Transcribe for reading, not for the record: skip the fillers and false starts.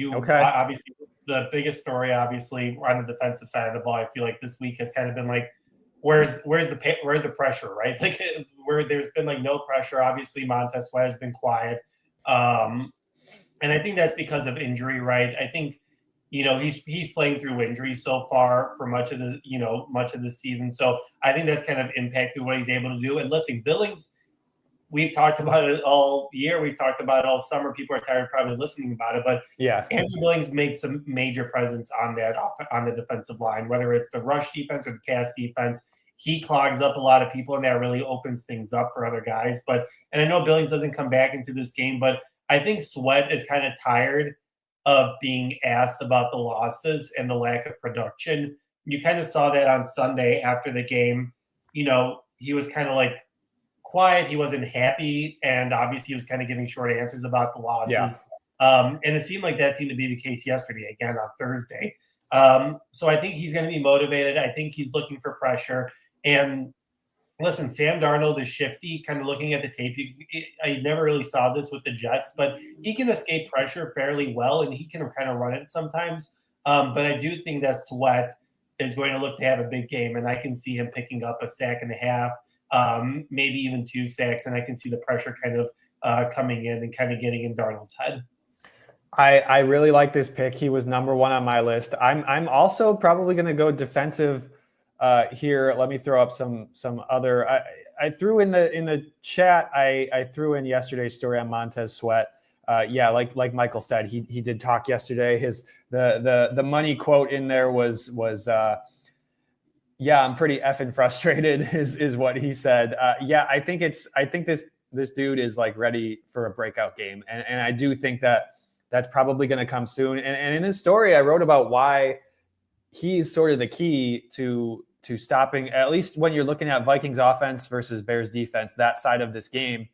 Okay. Obviously, the biggest story, obviously, on the defensive side of the ball, I feel like this week has kind of been like, where's the pressure, right? Like where there's been like no pressure. Obviously, Montez has been quiet, and I think that's because of injury, right? I think he's playing through injuries so far for much of the season. So I think that's kind of impacted what he's able to do. And listen, Billings, we've talked about it all year. We've talked about it all summer. People are tired of probably listening about it, but yeah, Andrew Billings makes some major presence on the defensive line, whether it's the rush defense or the pass defense. He clogs up a lot of people, and that really opens things up for other guys. And I know Billings doesn't come back into this game, but I think Sweat is kind of tired of being asked about the losses and the lack of production. You kind of saw that on Sunday after the game. He was kind of like quiet. He wasn't happy, and obviously he was kind of giving short answers about the losses. Yeah. And it seemed like that seemed to be the case yesterday, again on Thursday. So I think he's going to be motivated. I think he's looking for pressure. And listen, Sam Darnold is shifty. Kind of looking at the tape, I never really saw this with the Jets, but he can escape pressure fairly well, and he can kind of run it sometimes. But I do think that Sweat is going to look to have a big game, and I can see him picking up a sack and a half, maybe even 2 sacks, and I can see the pressure kind of coming in and kind of getting in Darnold's head. I really like this pick. He was number 1 on my list. I'm also probably going to go defensive here. Let me throw up some other. I threw in the chat. I threw in yesterday's story on Montez Sweat. Yeah, like Michael said, he did talk yesterday. The money quote in there was yeah, I'm pretty effing frustrated is what he said. Yeah, I think this dude is like ready for a breakout game, and I do think that's probably going to come soon. And in his story, I wrote about why he's sort of the key to stopping, at least when you're looking at Vikings offense versus Bears defense, that side of this game.